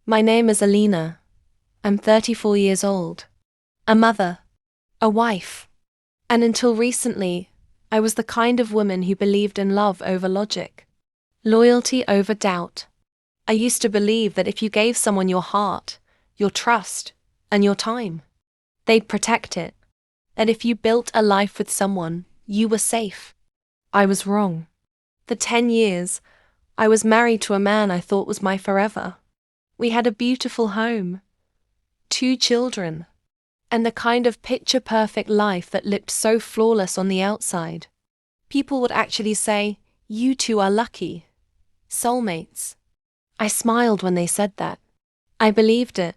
My name is Alina. I'm 34 years old. A mother. A wife. And until recently, I was the kind of woman who believed in love over logic. Loyalty over doubt. I used to believe that if you gave someone your heart, your trust, and your time, they'd protect it. That if you built a life with someone, you were safe. I was wrong. For 10 years, I was married to a man I thought was my forever. We had a beautiful home, 2 children, and the kind of picture-perfect life that looked so flawless on the outside. People would actually say, "You two are lucky. Soulmates." I smiled when they said that. I believed it.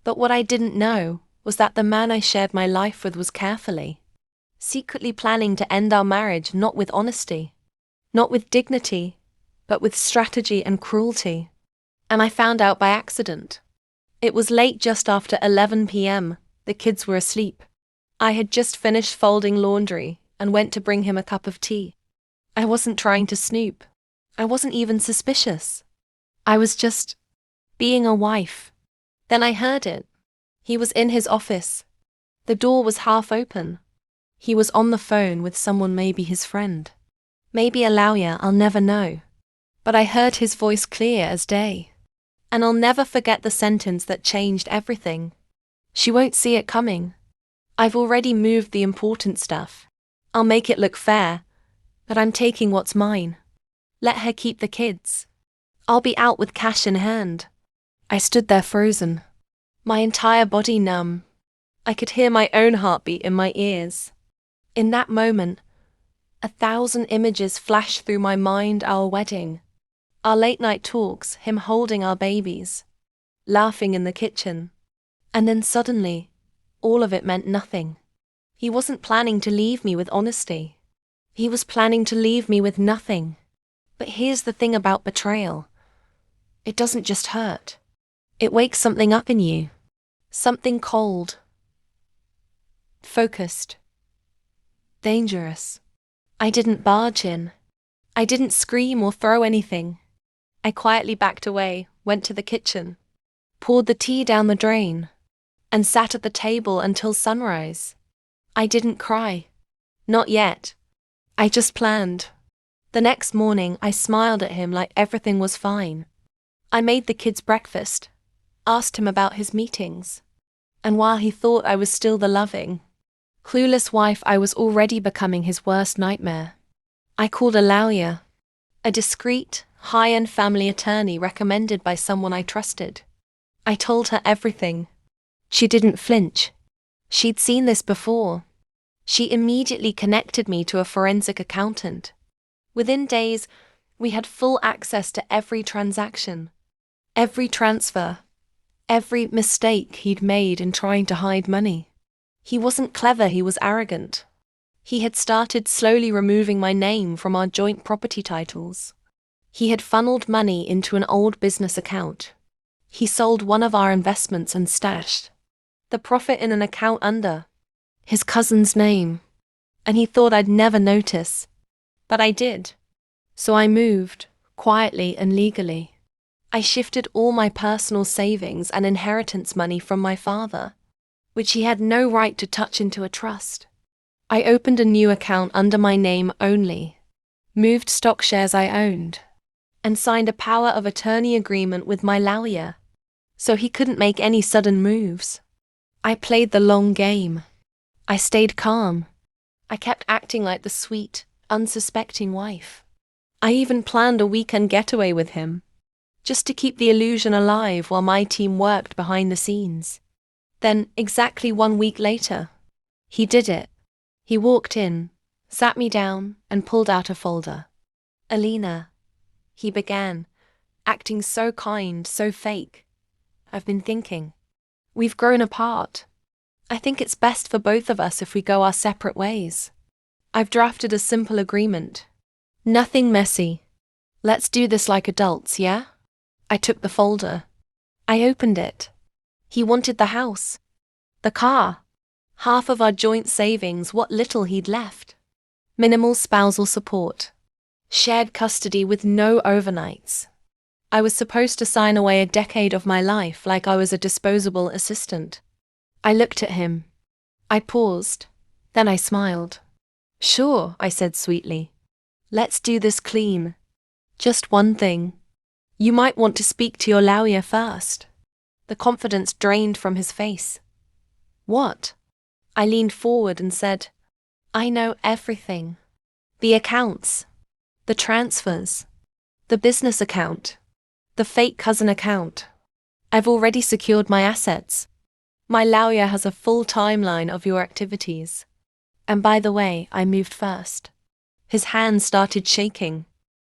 But what I didn't know was that the man I shared my life with was secretly planning to end our marriage, not with honesty, not with dignity, but with strategy and cruelty. And I found out by accident. It was late, just after 11 p.m. The kids were asleep. I had just finished folding laundry and went to bring him a cup of tea. I wasn't trying to snoop. I wasn't even suspicious. I was just being a wife. Then I heard it. He was in his office. The door was half open. He was on the phone with someone, maybe his friend. Maybe a lawyer, I'll never know. But I heard his voice clear as day. And I'll never forget the sentence that changed everything. "She won't see it coming. I've already moved the important stuff. I'll make it look fair, but I'm taking what's mine. Let her keep the kids. I'll be out with cash in hand." I stood there frozen, my entire body numb. I could hear my own heartbeat in my ears. In that moment, 1,000 images flashed through my mind: our wedding, our late-night talks, him holding our babies, laughing in the kitchen. And then suddenly, all of it meant nothing. He wasn't planning to leave me with honesty. He was planning to leave me with nothing. But here's the thing about betrayal. It doesn't just hurt. It wakes something up in you. Something cold, focused, dangerous. I didn't barge in. I didn't scream or throw anything. I quietly backed away, went to the kitchen, poured the tea down the drain, and sat at the table until sunrise. I didn't cry. Not yet. I just planned. The next morning, I smiled at him like everything was fine. I made the kids breakfast, asked him about his meetings. And while he thought I was still the loving, clueless wife, I was already becoming his worst nightmare. I called a lawyer, a discreet, high-end family attorney recommended by someone I trusted. I told her everything. She didn't flinch. She'd seen this before. She immediately connected me to a forensic accountant. Within days, we had full access to every transaction, every transfer, every mistake he'd made in trying to hide money. He wasn't clever, he was arrogant. He had started slowly removing my name from our joint property titles. He had funneled money into an old business account. He sold one of our investments and stashed the profit in an account under his cousin's name. And he thought I'd never notice. But I did. So I moved, quietly and legally. I shifted all my personal savings and inheritance money from my father, which he had no right to touch, into a trust. I opened a new account under my name only, moved stock shares I owned, and signed a power of attorney agreement with my lawyer, so he couldn't make any sudden moves. I played the long game. I stayed calm. I kept acting like the sweet, unsuspecting wife. I even planned a weekend getaway with him, just to keep the illusion alive while my team worked behind the scenes. Then, exactly 1 week later, he did it. He walked in, sat me down, and pulled out a folder. "Alina," he began, acting so kind, so fake. "I've been thinking. We've grown apart. I think it's best for both of us if we go our separate ways. I've drafted a simple agreement. Nothing messy. Let's do this like adults, yeah?" I took the folder. I opened it. He wanted the house, the car, half of our joint savings, what little he'd left, minimal spousal support, shared custody with no overnights. I was supposed to sign away a decade of my life like I was a disposable assistant. I looked at him. I paused. Then I smiled. Sure, I said sweetly. Let's do this clean. Just one thing. You might want to speak to your lawyer first. The confidence drained from his face. What? I leaned forward and said, I know everything. The accounts. The transfers. The business account. The fake cousin account. I've already secured my assets. My lawyer has a full timeline of your activities. And by the way, I moved first. His hands started shaking.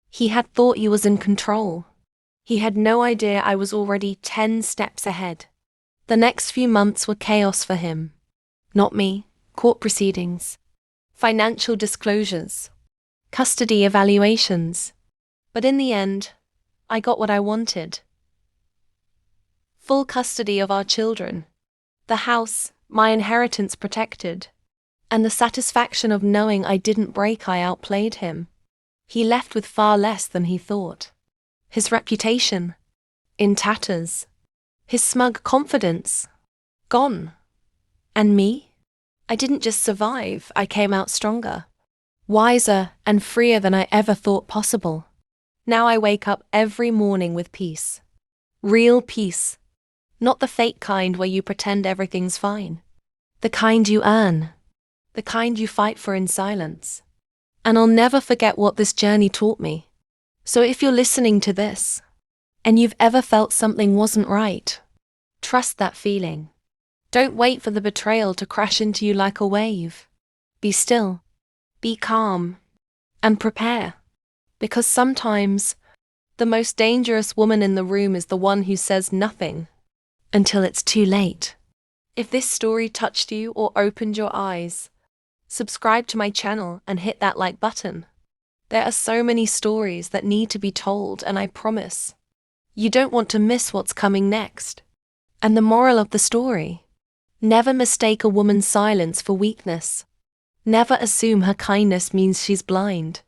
He had thought he was in control. He had no idea I was already 10 steps ahead. The next few months were chaos for him. Not me. Court proceedings. Financial disclosures. Custody evaluations. But in the end, I got what I wanted. Full custody of our children. The house, my inheritance protected. And the satisfaction of knowing I didn't break, I outplayed him. He left with far less than he thought. His reputation, in tatters. His smug confidence, gone. And me? I didn't just survive, I came out stronger. Wiser and freer than I ever thought possible. Now I wake up every morning with peace. Real peace. Not the fake kind where you pretend everything's fine. The kind you earn. The kind you fight for in silence. And I'll never forget what this journey taught me. So if you're listening to this, and you've ever felt something wasn't right, trust that feeling. Don't wait for the betrayal to crash into you like a wave. Be still. Be calm. And prepare. Because sometimes, the most dangerous woman in the room is the one who says nothing until it's too late. If this story touched you or opened your eyes, subscribe to my channel and hit that like button. There are so many stories that need to be told, and I promise, you don't want to miss what's coming next. And the moral of the story: never mistake a woman's silence for weakness. Never assume her kindness means she's blind.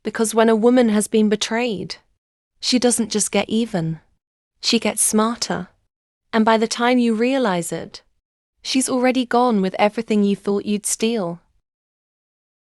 Because when a woman has been betrayed, she doesn't just get even. She gets smarter. And by the time you realize it, she's already gone with everything you thought you'd steal.